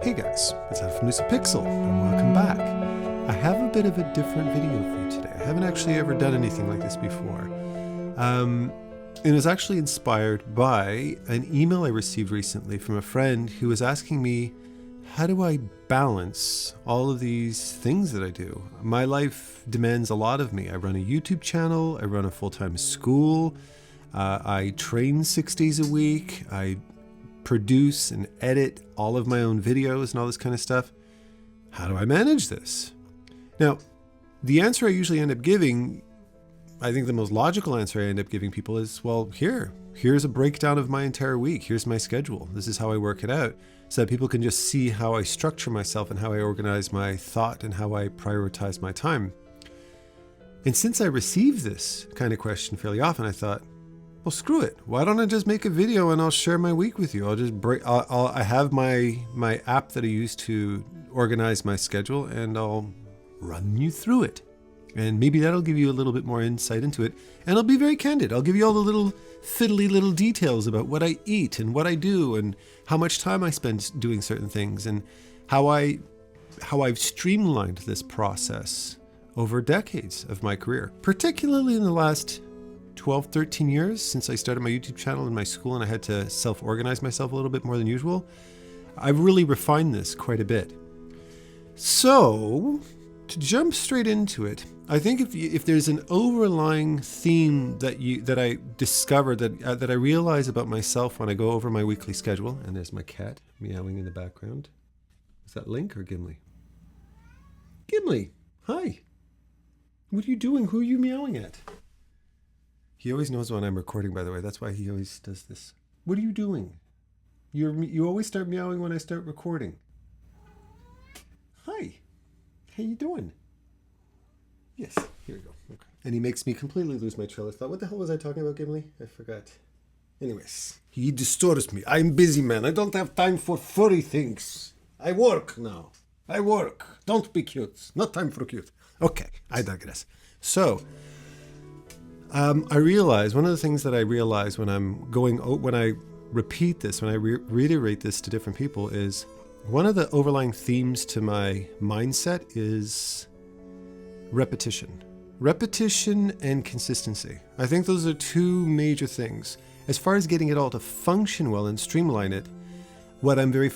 Hey guys, it's Ed from Pixel, and welcome back. I have a bit of a different video for you today. I haven't actually ever done anything like this before. It was actually inspired by an email I received recently from a friend who was asking me, how do I balance all of these things that I do? My life demands a lot of me. I run a YouTube channel, I run a full-time school, I train 6 days a week, I produce and edit all of my own videos and all this kind of stuff. How do I manage this? Now, the answer I usually end up giving, I think the most logical answer I end up giving people is, well, here's a breakdown of my entire week. Here's my schedule. This is how I work it out, so that people can just see how I structure myself and how I organize my thought and how I prioritize my time. And since I receive this kind of question fairly often, I thought, well, screw it. Why don't I just make a video and I'll share my week with you? I have my app that I use to organize my schedule, and I'll run you through it. And maybe that'll give you a little bit more insight into it. And I'll be very candid. I'll give you all the little fiddly little details about what I eat and what I do and how much time I spend doing certain things and how I've streamlined this process over decades of my career, particularly in the last 12, 13 years since I started my YouTube channel and my school, and I had to self-organize myself a little bit more than usual. I've really refined this quite a bit. So, to jump straight into it, I think if there's an overlying theme that I discovered, that I realize about myself when I go over my weekly schedule, and there's my cat meowing in the background. Is that Link or Gimli? Gimli, hi. What are you doing? Who are you meowing at? He always knows when I'm recording, by the way. That's why he always does this. What are you doing? You always start meowing when I start recording. Hi. How you doing? Yes, here we go. Okay. And he makes me completely lose my trail of thought. What the hell was I talking about, Gimli? I forgot. Anyways, he disturbs me. I'm busy, man. I don't have time for furry things. I work now. I work. Don't be cute. Not time for cute. Okay, I digress. So, I realize, one of the things that I realize when I repeat this, when I reiterate this to different people, is one of the overlying themes to my mindset is repetition. Repetition and consistency. I think those are two major things. As far as getting it all to function well and streamline it, what I very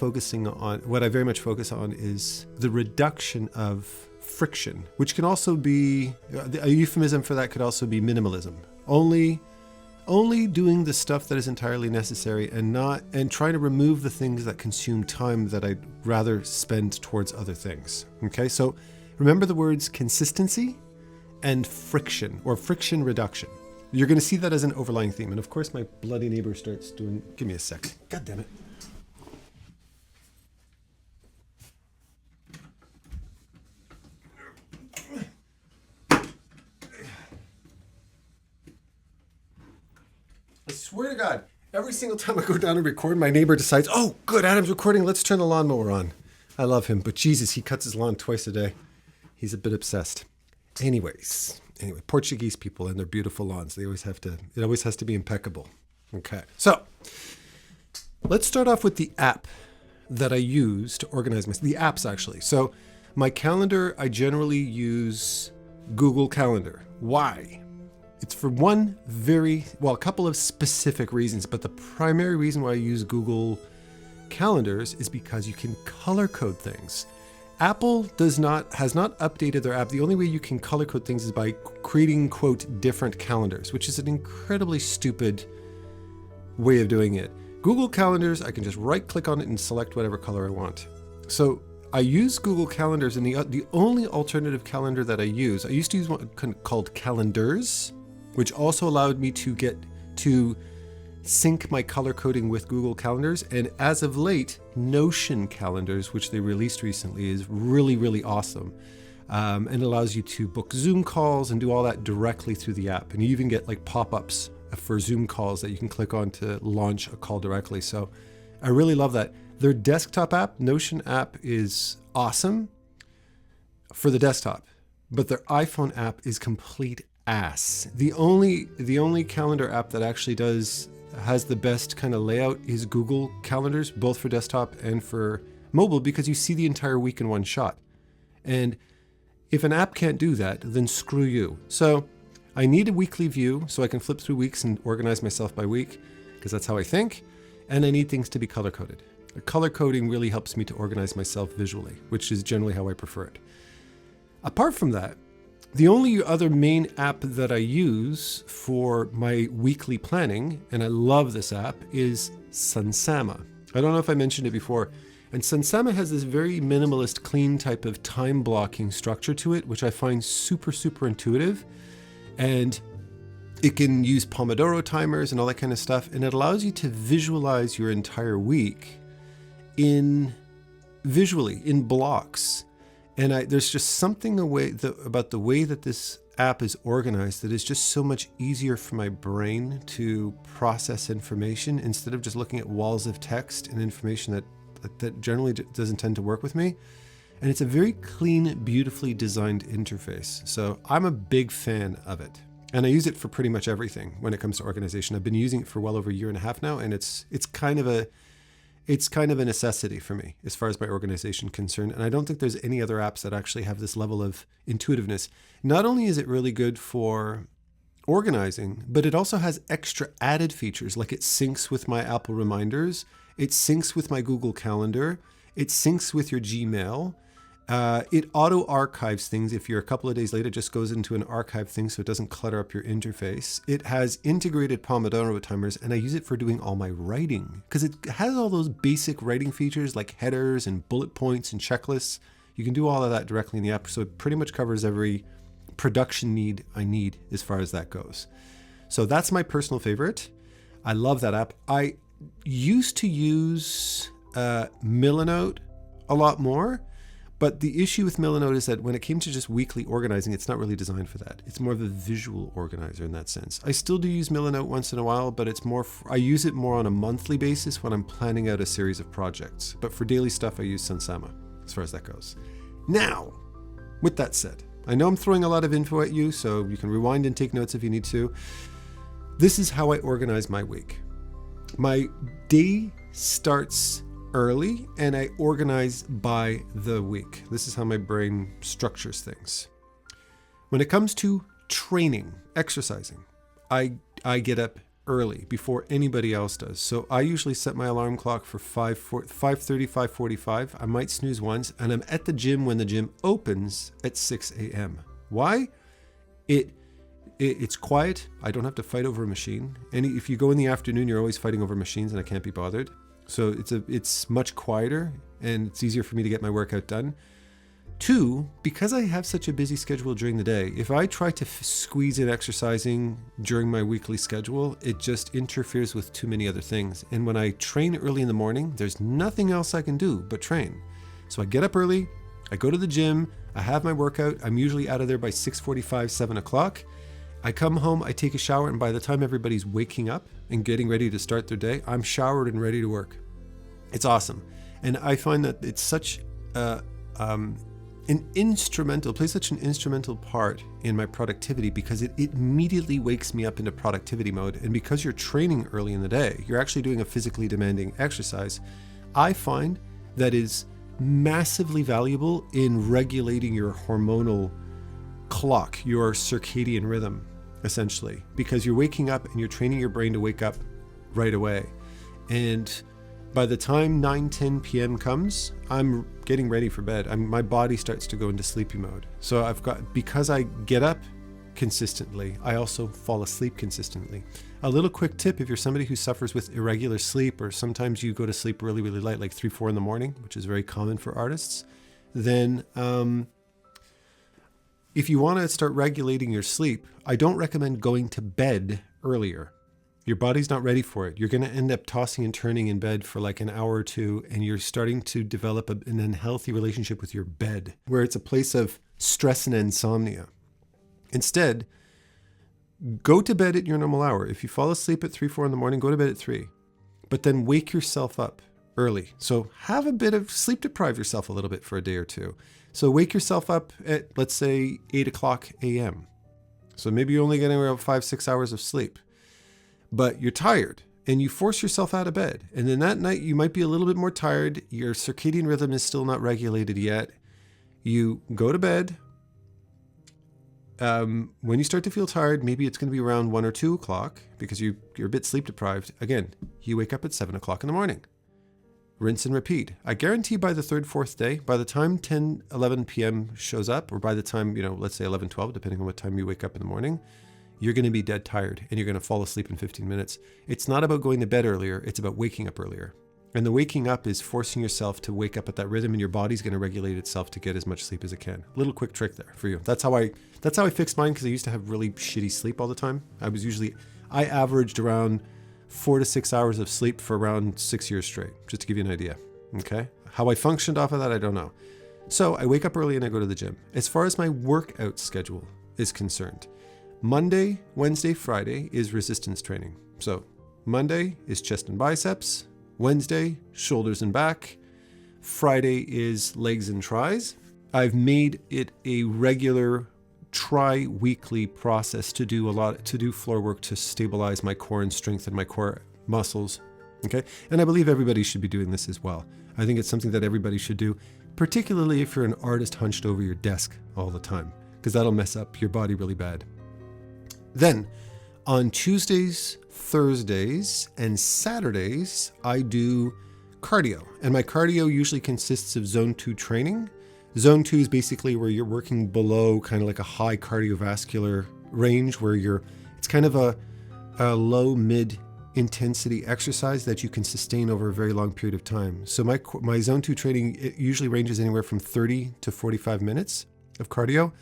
much focus on is the reduction of friction, which can also be, a euphemism for that could also be minimalism. Only doing the stuff that is entirely necessary and trying to remove the things that consume time that I'd rather spend towards other things. Okay, so remember the words consistency and friction, or friction reduction. You're going to see that as an overlying theme. And of course my bloody neighbor starts doing, give me a sec. God damn it. I swear to God, every single time I go down and record, my neighbor decides, oh, good, Adam's recording, let's turn the lawnmower on. I love him, but Jesus, he cuts his lawn twice a day. He's a bit obsessed. Anyway, Portuguese people and their beautiful lawns, it always has to be impeccable. Okay, so let's start off with the app that I use to organize the apps actually. So my calendar, I generally use Google Calendar. Why? It's for a couple of specific reasons, but the primary reason why I use Google Calendars is because you can color code things. Apple has not updated their app. The only way you can color code things is by creating, quote, different calendars, which is an incredibly stupid way of doing it. Google Calendars, I can just right click on it and select whatever color I want. So I use Google Calendars, and the only alternative calendar that I used to use one called Calendars, which also allowed me to sync my color coding with Google Calendars. And as of late, Notion Calendars, which they released recently, is really, really awesome. And allows you to book Zoom calls and do all that directly through the app. And you even get like pop-ups for Zoom calls that you can click on to launch a call directly. So I really love that. Their desktop app, Notion app, is awesome for the desktop, but their iPhone app is complete ass. The only calendar app that actually has the best kind of layout is Google Calendars, both for desktop and for mobile because you see the entire week in one shot. And if an app can't do that, then screw you. So I need a weekly view so I can flip through weeks and organize myself by week, because that's how I think. And I need things to be color-coded. Color coding really helps me to organize myself visually, which is generally how I prefer it. Apart from that, the only other main app that I use for my weekly planning, and I love this app, is Sunsama. I don't know if I mentioned it before. And Sunsama has this very minimalist, clean type of time blocking structure to it, which I find super, super intuitive. And it can use Pomodoro timers and all that kind of stuff. And it allows you to visualize your entire week visually in blocks. And there's just something about the way that this app is organized that is just so much easier for my brain to process information instead of just looking at walls of text and information that generally doesn't tend to work with me. And it's a very clean, beautifully designed interface. So I'm a big fan of it. And I use it for pretty much everything when it comes to organization. I've been using it for well over a year and a half now, and it's kind of a necessity for me as far as my organization concerned. And I don't think there's any other apps that actually have this level of intuitiveness. Not only is it really good for organizing, but it also has extra added features, like it syncs with my Apple reminders, it syncs with my Google Calendar, it syncs with your Gmail. It auto archives things. If you're a couple of days late, it just goes into an archive thing so it doesn't clutter up your interface. It has integrated Pomodoro timers, and I use it for doing all my writing because it has all those basic writing features like headers and bullet points and checklists. You can do all of that directly in the app, so it pretty much covers every production need I need as far as that goes. So that's my personal favorite. I love that app. I used to use Milanote a lot more. But the issue with Milanote is that when it came to just weekly organizing, it's not really designed for that. It's more of a visual organizer in that sense. I still do use Milanote once in a while, but it's more, I use it more on a monthly basis when I'm planning out a series of projects. But for daily stuff, I use Sunsama as far as that goes. Now, with that said, I know I'm throwing a lot of info at you, so you can rewind and take notes if you need to. This is how I organize my week. My day starts early and I organize by the week. This is how my brain structures things. When it comes to training, exercising, I get up early before anybody else does. So I usually set my alarm clock for 5:30, 5:45. I might snooze once, and I'm at the gym when the gym opens at 6 a.m. Why? It's quiet. I don't have to fight over a machine. And if you go in the afternoon, you're always fighting over machines and I can't be bothered. So it's much quieter and it's easier for me to get my workout done. 2, because I have such a busy schedule during the day, if I try to squeeze in exercising during my weekly schedule, it just interferes with too many other things. And when I train early in the morning, there's nothing else I can do but train. So I get up early, I go to the gym, I have my workout. I'm usually out of there by 6:45, 7 o'clock. I come home, I take a shower, and by the time everybody's waking up and getting ready to start their day, I'm showered and ready to work. It's awesome. And I find that it's such plays such an instrumental part in my productivity because it immediately wakes me up into productivity mode. And because you're training early in the day, you're actually doing a physically demanding exercise. I find that is massively valuable in regulating your hormonal clock, your circadian rhythm, essentially, because you're waking up and you're training your brain to wake up right away. And by the time 9-10 p.m. comes, I'm getting ready for bed. My body starts to go into sleepy mode. So because I get up consistently, I also fall asleep consistently. A little quick tip, if you're somebody who suffers with irregular sleep, or sometimes you go to sleep really, really late, like 3-4 in the morning, which is very common for artists, then if you want to start regulating your sleep, I don't recommend going to bed earlier. Your body's not ready for it. You're going to end up tossing and turning in bed for like an hour or two, and you're starting to develop an unhealthy relationship with your bed, where it's a place of stress and insomnia. Instead, go to bed at your normal hour. If you fall asleep at 3-4 in the morning, go to bed at 3. But then wake yourself up early. So have a bit of sleep, deprive yourself a little bit for a day or two. So wake yourself up at, let's say, 8 o'clock a.m. So maybe you're only getting around 5-6 hours of sleep, but you're tired and you force yourself out of bed. And then that night you might be a little bit more tired. Your circadian rhythm is still not regulated yet. You go to bed. When you start to feel tired, maybe it's going to be around 1 or 2 o'clock because you're a bit sleep deprived. Again, you wake up at 7 o'clock in the morning. Rinse and repeat. I guarantee by the 3rd, 4th day, by the time 10, 11 p.m. shows up, or by the time, let's say 11, 12, depending on what time you wake up in the morning, you're going to be dead tired and you're going to fall asleep in 15 minutes. It's not about going to bed earlier. It's about waking up earlier. And the waking up is forcing yourself to wake up at that rhythm, and your body's going to regulate itself to get as much sleep as it can. Little quick trick there for you. That's how I fixed mine, because I used to have really shitty sleep all the time. I averaged around 4 to 6 hours of sleep for around 6 years straight, just to give you an idea. Okay. How I functioned off of that, I don't know. So I wake up early and I go to the gym. As far as my workout schedule is concerned, Monday, Wednesday, Friday is resistance training. So Monday is chest and biceps. Wednesday, shoulders and back. Friday is legs and tries. I've made it a regular tri-weekly process to do floor work to stabilize my core and strengthen my core muscles. Okay. And I believe everybody should be doing this as well. I think it's something that everybody should do, particularly if you're an artist hunched over your desk all the time, because that'll mess up your body really bad. Then on Tuesdays, Thursdays, and Saturdays, I do cardio. And my cardio usually consists of zone 2 training. Zone 2 is basically where you're working below kind of like a high cardiovascular range, where it's kind of a low mid intensity exercise that you can sustain over a very long period of time. So my zone 2 training, it usually ranges anywhere from 30 to 45 minutes of cardio.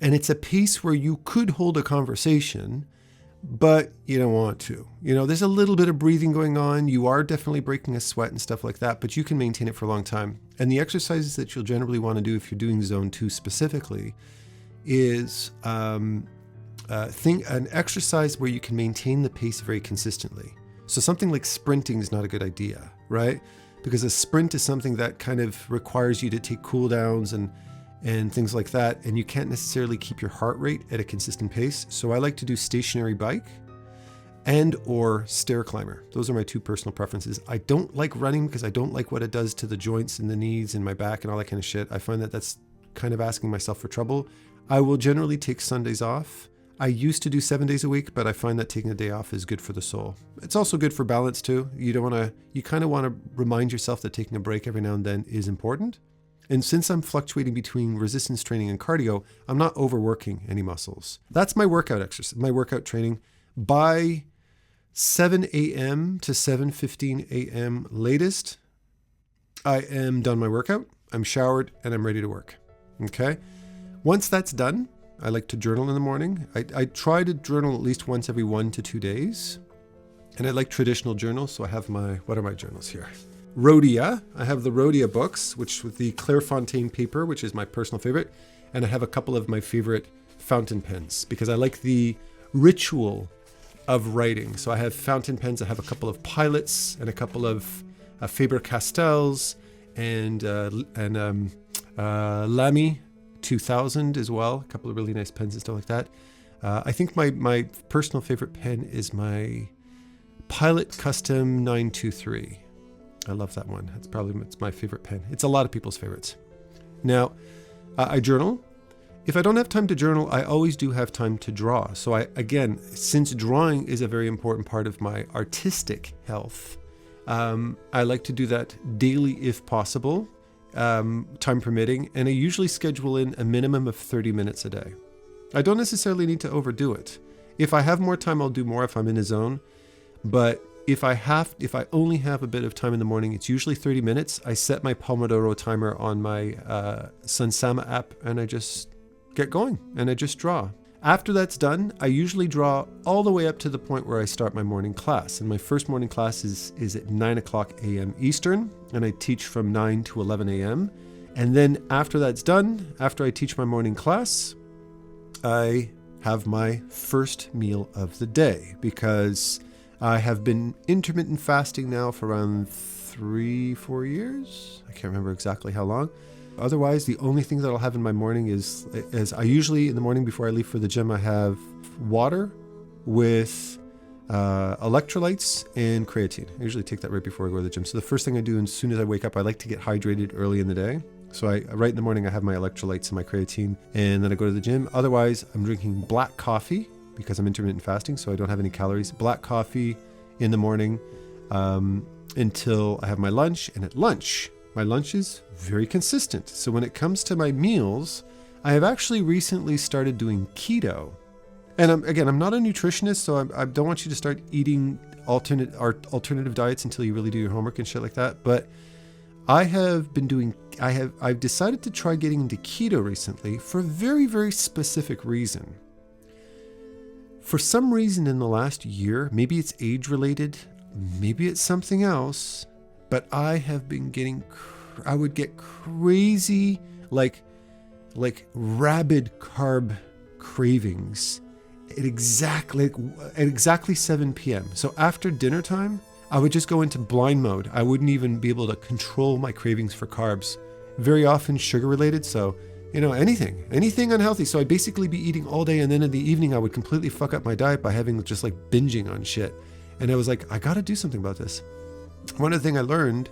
And it's a pace where you could hold a conversation, but you don't want to. There's a little bit of breathing going on. You are definitely breaking a sweat and stuff like that, but you can maintain it for a long time. And the exercises that you'll generally want to do if you're doing zone 2 specifically is an exercise where you can maintain the pace very consistently. So something like sprinting is not a good idea, right? Because a sprint is something that kind of requires you to take cool downs and things like that, and you can't necessarily keep your heart rate at a consistent pace. So I like to do stationary bike and or stair climber. Those are my 2 personal preferences. I don't like running because I don't like what it does to the joints and the knees and my back and all that kind of shit. I find that that's kind of asking myself for trouble. I will generally take Sundays off. I used to do 7 days a week, but I find that taking a day off is good for the soul. It's also good for balance too. You kind of want to remind yourself that taking a break every now and then is important. And since I'm fluctuating between resistance training and cardio, I'm not overworking any muscles. That's my workout exercise, my workout training. By 7 a.m. to 7:15 a.m. latest, I am done my workout, I'm showered, and I'm ready to work. Okay? Once that's done, I like to journal in the morning. I try to journal at least once every 1 to 2 days. And I like traditional journals, so I have what are my journals here? Rhodia. I have the Rhodia books, which with the Clairefontaine paper, which is my personal favorite. And I have a couple of my favorite fountain pens because I like the ritual of writing. So I have fountain pens. I have a couple of Pilots and a couple of Faber-Castells and Lamy 2000 as well. A couple of really nice pens and stuff like that. I think my personal favorite pen is my Pilot Custom 923. I love that one. It's my favorite pen. It's a lot of people's favorites. Now, I journal. If I don't have time to journal, I always do have time to draw. So since drawing is a very important part of my artistic health, I like to do that daily if possible, time permitting. And I usually schedule in a minimum of 30 minutes a day. I don't necessarily need to overdo it. If I have more time, I'll do more if I'm in a zone. But if I only have a bit of time in the morning, it's usually 30 minutes. I set my Pomodoro timer on my Sunsama app and I just get going and I just draw. After that's done, I usually draw all the way up to the point where I start my morning class. And my first morning class is at 9 o'clock a.m. Eastern, and I teach from 9 to 11 a.m. And then after that's done, after I teach my morning class, I have my first meal of the day because I have been intermittent fasting now for around 3-4 years. I can't remember exactly how long. Otherwise, the only thing that I'll have in my morning is I usually in the morning before I leave for the gym, I have water with electrolytes and creatine. I usually take that right before I go to the gym. So the first thing I do as soon as I wake up, I like to get hydrated early in the day. So right in the morning, I have my electrolytes and my creatine, and then I go to the gym. Otherwise, I'm drinking black coffee because I'm intermittent fasting, so I don't have any calories. Black coffee in the morning until I have my lunch. And at lunch, my lunch is very consistent. So when it comes to my meals, I have actually recently started doing keto. And I'm not a nutritionist, so I don't want you to start eating alternative diets until you really do your homework and shit like that. But I've decided to try getting into keto recently for a very, very specific reason. For some reason in the last year, maybe it's age related, maybe it's something else, but I have been I would get crazy, like rabid carb cravings at exactly 7 p.m. So after dinner time, I would just go into blind mode. I wouldn't even be able to control my cravings for carbs. Very often sugar related, so anything unhealthy. So I'd basically be eating all day, and then in the evening I would completely fuck up my diet by having just like binging on shit. And I was like, I gotta do something about this. One of the things I learned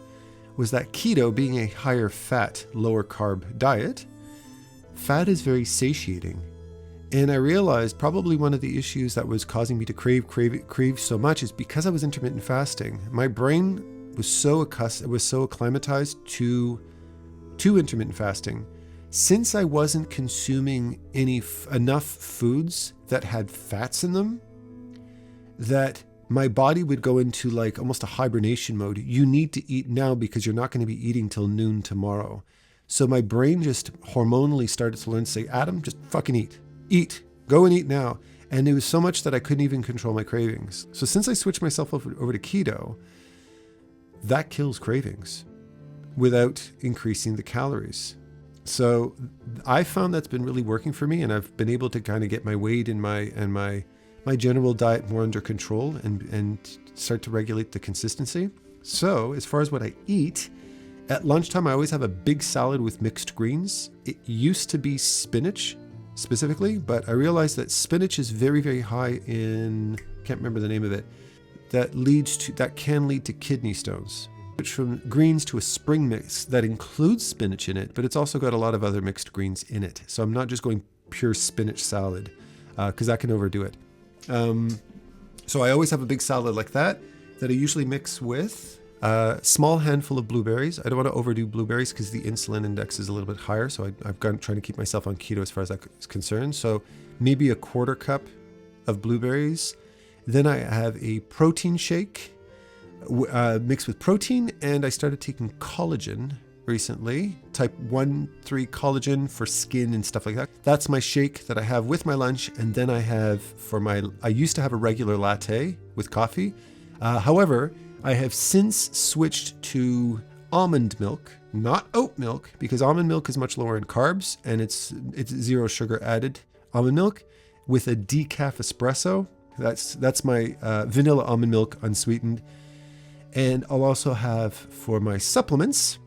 was that keto, being a higher fat, lower carb diet, fat is very satiating. And I realized probably one of the issues that was causing me to crave so much is because I was intermittent fasting. My brain was so acclimatized to intermittent fasting. Since I wasn't consuming enough foods that had fats in them, that my body would go into like almost a hibernation mode. You need to eat now because you're not going to be eating till noon tomorrow. So my brain just hormonally started to learn to say, Adam, just fucking eat. Eat. Go and eat now. And it was so much that I couldn't even control my cravings. So since I switched myself over to keto, that kills cravings without increasing the calories. So I found that's been really working for me, and I've been able to kind of get my weight and my general diet more under control and start to regulate the consistency. So as far as what I eat, at lunchtime, I always have a big salad with mixed greens. It used to be spinach specifically, but I realized that spinach is very, very high in, can't remember the name of it, that can lead to kidney stones. Switch from greens to a spring mix that includes spinach in it, but it's also got a lot of other mixed greens in it. So I'm not just going pure spinach salad because that can overdo it. So I always have a big salad like that I usually mix with a small handful of blueberries. I don't want to overdo blueberries because the insulin index is a little bit higher. So I've trying to keep myself on keto as far as that is concerned. So maybe a quarter cup of blueberries. Then I have a protein shake mixed with protein. And I started taking collagen recently, type 1-3 collagen for skin and stuff like that. That's my shake that I have with my lunch. And then I used to have a regular latte with coffee. However, I have since switched to almond milk, not oat milk, because almond milk is much lower in carbs and it's zero sugar added almond milk with a decaf espresso. That's my vanilla almond milk unsweetened. And I'll also have for my supplements,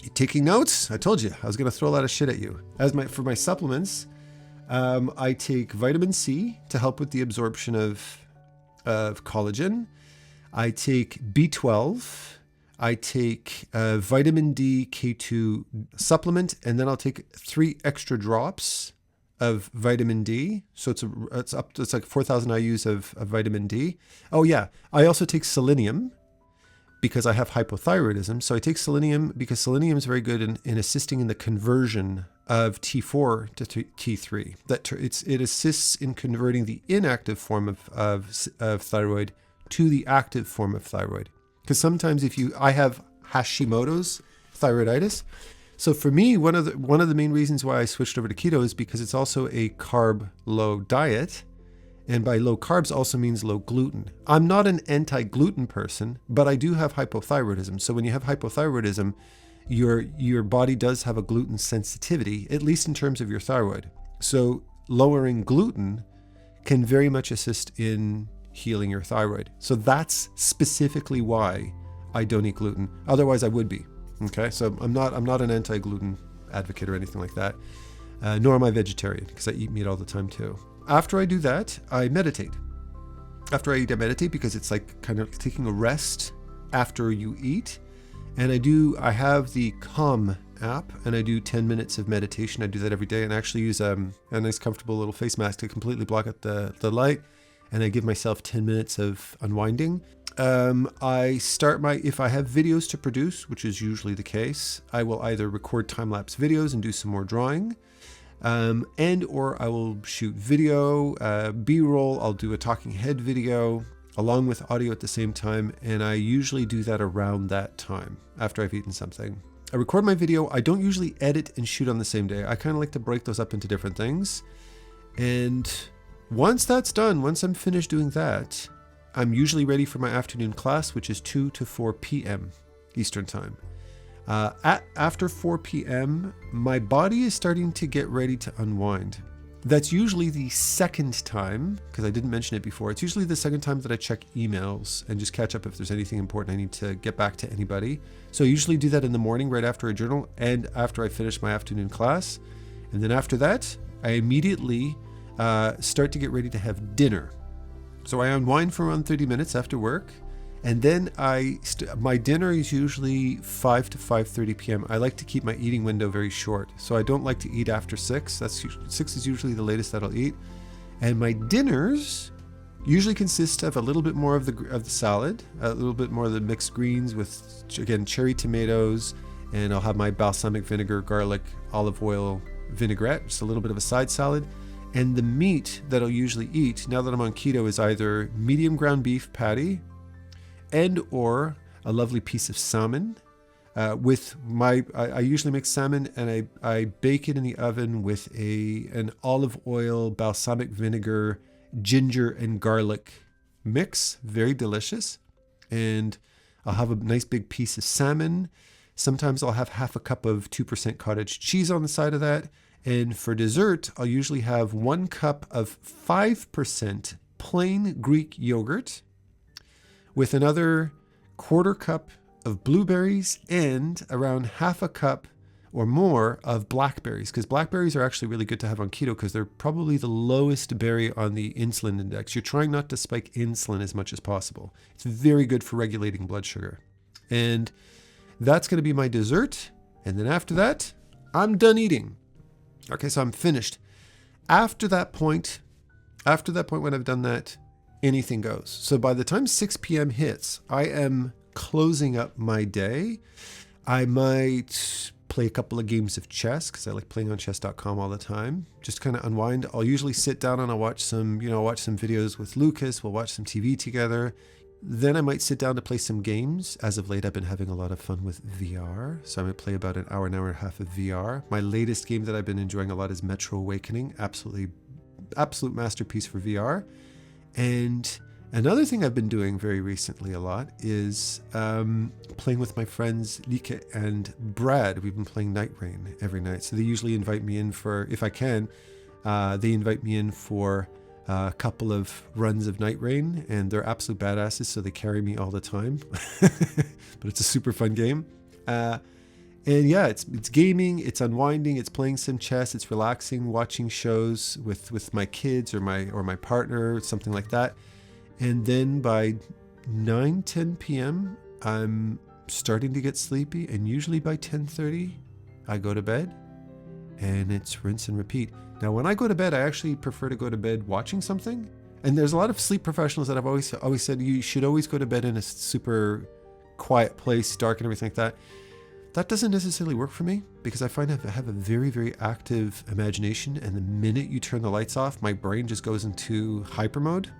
you taking notes? I told you I was going to throw a lot of shit at you. For my supplements, I take vitamin C to help with the absorption of collagen. I take B12, I take vitamin D K2 supplement, and then I'll take 3 extra drops of vitamin D. So it's like 4,000 IUs of vitamin D. Oh yeah, I also take selenium because I have hypothyroidism. So I take selenium because selenium is very good in assisting in the conversion of T4 to T3. It assists in converting the inactive form of thyroid to the active form of thyroid. Because sometimes I have Hashimoto's thyroiditis. So for me, one of the main reasons why I switched over to keto is because it's also a carb low diet. And by low carbs also means low gluten. I'm not an anti-gluten person, but I do have hypothyroidism. So when you have hypothyroidism, your body does have a gluten sensitivity, at least in terms of your thyroid. So lowering gluten can very much assist in healing your thyroid. So that's specifically why I don't eat gluten. Otherwise I would be. Okay. So I'm not an anti-gluten advocate or anything like that. Nor am I vegetarian because I eat meat all the time too. After I do that, I meditate. After I eat, I meditate because it's like kind of taking a rest after you eat. And I have the Calm app, and I do 10 minutes of meditation. I do that every day, and I actually use a nice comfortable little face mask to completely block out the light. And I give myself 10 minutes of unwinding. I start if I have videos to produce, which is usually the case, I will either record time-lapse videos and do some more drawing, or I will shoot video, B-roll. I'll do a talking head video along with audio at the same time, and I usually do that around that time after I've eaten something. I record my video. I don't usually edit and shoot on the same day. I kind of like to break those up into different things. And once that's done, once I'm finished doing that, I'm usually ready for my afternoon class, which is 2 to 4 p.m. Eastern time. After 4 p.m., my body is starting to get ready to unwind. That's usually the second time, because I didn't mention it before, it's usually the second time that I check emails and just catch up if there's anything important I need to get back to anybody. So I usually do that in the morning right after a journal and after I finish my afternoon class. And then after that, I immediately start to get ready to have dinner. So I unwind for around 30 minutes after work. And then my dinner is usually 5 to 5:30 p.m. I like to keep my eating window very short. So I don't like to eat after 6. 6 is usually the latest that I'll eat. And my dinners usually consist of a little bit more of the salad, a little bit more of the mixed greens with, again, cherry tomatoes. And I'll have my balsamic vinegar, garlic, olive oil vinaigrette, just a little bit of a side salad. And the meat that I'll usually eat now that I'm on keto is either medium ground beef patty, and or a lovely piece of salmon I usually make salmon and I bake it in the oven with an olive oil, balsamic vinegar, ginger and garlic mix. Very delicious. And I'll have a nice big piece of salmon. Sometimes I'll have half a cup of 2% cottage cheese on the side of that. And for dessert, I'll usually have 1 cup of 5% plain Greek yogurt with another 1/4 cup of blueberries and around half a cup or more of blackberries, because blackberries are actually really good to have on keto because they're probably the lowest berry on the insulin index. You're trying not to spike insulin as much as possible. It's very good for regulating blood sugar. And that's going to be my dessert. And then after that, I'm done eating. Okay, so I'm finished. After that point when I've done that, anything goes. So by the time 6 p.m. hits, I am closing up my day. I might play a couple of games of chess because I like playing on chess.com all the time. Just kind of unwind. I'll usually sit down and I'll watch some videos with Lucas. We'll watch some TV together. Then I might sit down to play some games. As of late, I've been having a lot of fun with VR. So I might play about an hour and a half of VR. My latest game that I've been enjoying a lot is Metro Awakening. Absolute masterpiece for VR. And another thing I've been doing very recently a lot is playing with my friends Lieke and Brad. We've been playing Night Rain every night. So they usually invite me in for, if I can, they invite me in for a couple of runs of Night Rain, and they're absolute badasses, so they carry me all the time. But it's a super fun game. And yeah, it's gaming, it's unwinding, it's playing some chess, it's relaxing, watching shows with my kids or my partner, something like that. And then by 9-10 p.m., I'm starting to get sleepy, and usually by 10:30, I go to bed, and it's rinse and repeat. Now, when I go to bed, I actually prefer to go to bed watching something. And there's a lot of sleep professionals that have always said you should always go to bed in a super quiet place, dark and everything like that. That doesn't necessarily work for me because I find I have a very, very active imagination. And the minute you turn the lights off, my brain just goes into hyper mode.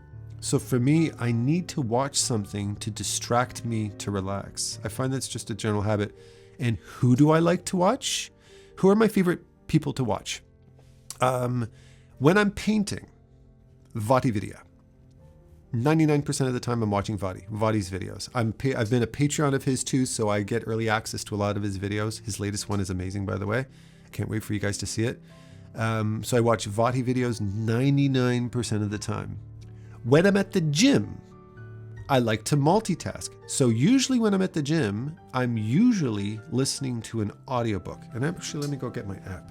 So for me, I need to watch something to distract me to relax. I find that's just a general habit. And who do I like to watch? Who are my favorite people to watch? When I'm painting, VatiVidya. 99% of the time I'm watching Vati's videos. I've been a Patreon of his too, so I get early access to a lot of his videos. His latest one is amazing, by the way. Can't wait for you guys to see it. So I watch Vati videos 99% of the time. When I'm at the gym, I like to multitask. So usually when I'm at the gym, I'm usually listening to an audiobook. And actually, let me go get my app.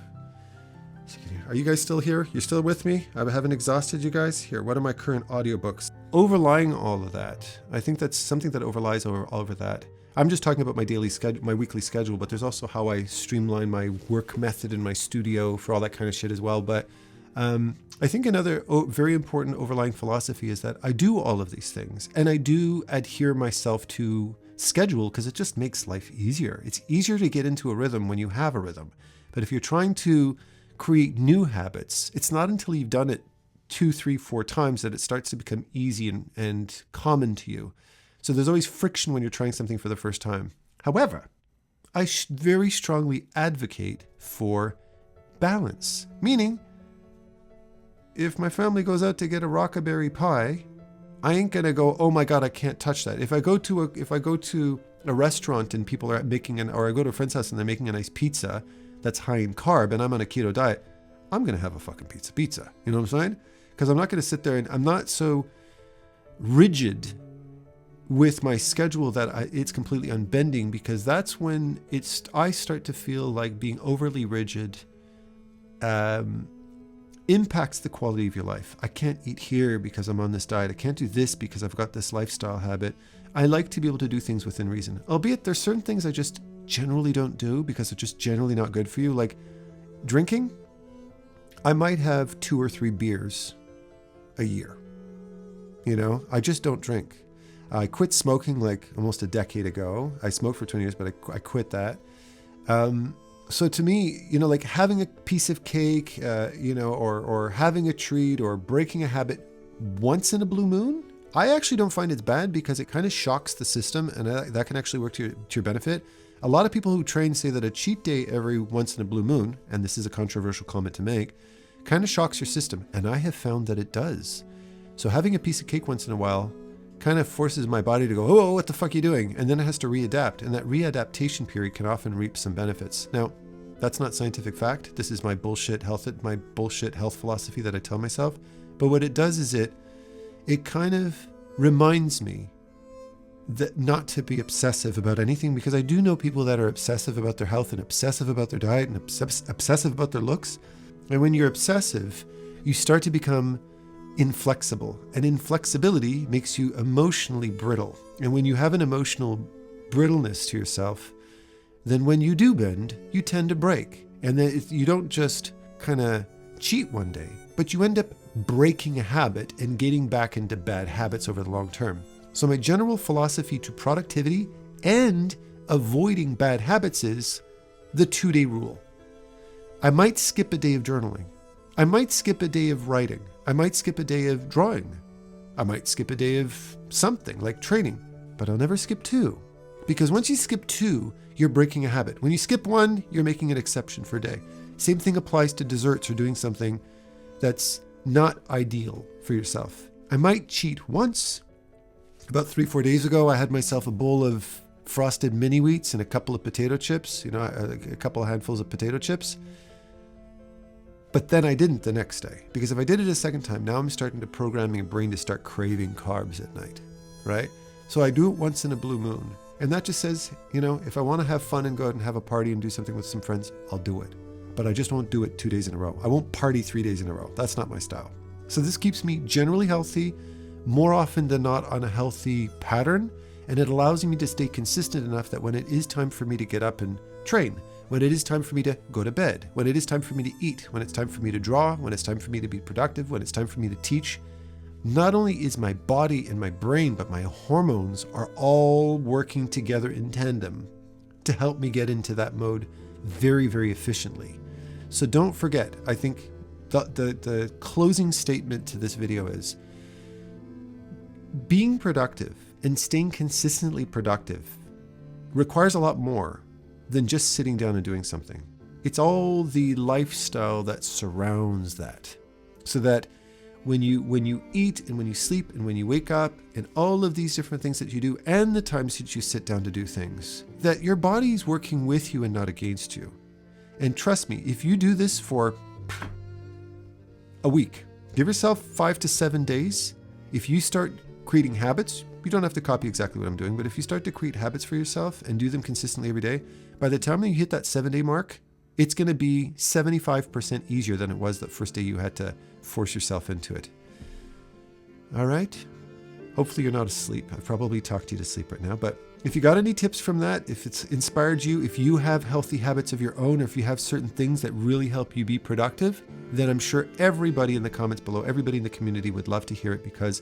Are you guys still here? You're still with me? I haven't exhausted you guys? Here, what are my current audiobooks? overlying all of that, I think that's something that overlies all over that. I'm just talking about my daily schedule, my weekly schedule, but there's also how I streamline my work method in my studio for all that kind of shit as well. But I think another very important overlying philosophy is that I do all of these things and I do adhere myself to schedule because it just makes life easier. It's easier to get into a rhythm when you have a rhythm. But if you're trying to create new habits, it's not until you've done it 2, 3, 4 times that it starts to become easy and common to you. So there's always friction when you're trying something for the first time. However, I very strongly advocate for balance, meaning if my family goes out to get a rockaberry pie, I ain't gonna go, oh my God, I can't touch that. If I go to a restaurant and people are making or I go to a friend's house and they're making a nice pizza that's high in carb and I'm on a keto diet, I'm gonna have a fucking pizza. You know what I'm saying? Because I'm not gonna sit there and I'm not so rigid with my schedule that it's completely unbending, because that's when I start to feel like being overly rigid impacts the quality of your life. I can't eat here because I'm on this diet. I can't do this because I've got this lifestyle habit. I like to be able to do things within reason, albeit there's certain things I just generally don't do because they're just generally not good for you. Like drinking, I might have 2 or 3 beers a year. You know, I just don't drink. I quit smoking like almost a decade ago. I smoked for 20 years, but I quit that. So to me, you know, like having a piece of cake, you know, or having a treat or breaking a habit once in a blue moon, I actually don't find it's bad because it kind of shocks the system and that can actually work to your benefit. A lot of people who train say that a cheat day every once in a blue moon, and this is a controversial comment to make, kind of shocks your system. And I have found that it does. So having a piece of cake once in a while kind of forces my body to go, oh, what the fuck are you doing? And then it has to readapt. And that readaptation period can often reap some benefits. Now, that's not scientific fact. This is my bullshit health philosophy that I tell myself. But what it does is it kind of reminds me that not to be obsessive about anything, because I do know people that are obsessive about their health and obsessive about their diet and obsessive about their looks. And when you're obsessive, you start to become inflexible, and inflexibility makes you emotionally brittle. And when you have an emotional brittleness to yourself, then when you do bend, you tend to break. And then you don't just kind of cheat one day, but you end up breaking a habit and getting back into bad habits over the long term. So my general philosophy to productivity and avoiding bad habits is the 2-day rule. I might skip a day of journaling. I might skip a day of writing. I might skip a day of drawing. I might skip a day of something like training, but I'll never skip 2. Because once you skip 2, you're breaking a habit. When you skip 1, you're making an exception for a day. Same thing applies to desserts or doing something that's not ideal for yourself. I might cheat once. About 3-4 days ago, I had myself a bowl of frosted mini wheats and a couple of potato chips, you know, a couple of handfuls of potato chips. But then I didn't the next day, because if I did it a second time, now I'm starting to program my brain to start craving carbs at night, right? So I do it once in a blue moon. And that just says, you know, if I want to have fun and go out and have a party and do something with some friends, I'll do it. But I just won't do it 2 days in a row. I won't party 3 days in a row. That's not my style. So this keeps me generally healthy, more often than not on a healthy pattern. And it allows me to stay consistent enough that when it is time for me to get up and train, when it is time for me to go to bed, when it is time for me to eat, when it's time for me to draw, when it's time for me to be productive, when it's time for me to teach, not only is my body and my brain, but my hormones are all working together in tandem to help me get into that mode very, very efficiently. So don't forget, I think the closing statement to this video is being productive and staying consistently productive requires a lot more than just sitting down and doing something. It's all the lifestyle that surrounds that. So that when you eat and when you sleep and when you wake up and all of these different things that you do and the times that you sit down to do things, that your body is working with you and not against you. And trust me, if you do this for a week, give yourself 5 to 7 days. If you start creating habits, you don't have to copy exactly what I'm doing, but if you start to create habits for yourself and do them consistently every day, by the time you hit that 7-day mark, it's going to be 75% easier than it was the first day you had to force yourself into it. All right. Hopefully you're not asleep. I've probably talked you to sleep right now, but if you got any tips from that, if it's inspired you, if you have healthy habits of your own, or if you have certain things that really help you be productive, then I'm sure everybody in the comments below, everybody in the community would love to hear it, because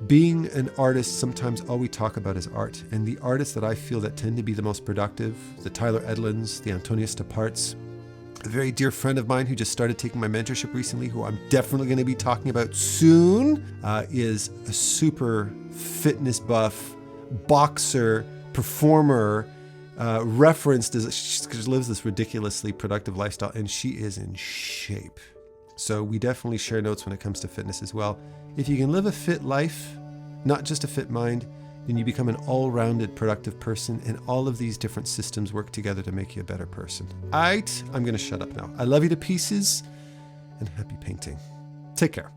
being an artist, sometimes all we talk about is art. And the artists that I feel that tend to be the most productive, the Tyler Edlins, the Antonia Stappaerts, a very dear friend of mine who just started taking my mentorship recently, who I'm definitely going to be talking about soon, is a super fitness buff, boxer, performer, referenced as she lives this ridiculously productive lifestyle, and she is in shape. So we definitely share notes when it comes to fitness as well. If you can live a fit life, not just a fit mind, then you become an all-rounded productive person, and all of these different systems work together to make you a better person. I'm going to shut up now. I love you to pieces, and happy painting. Take care.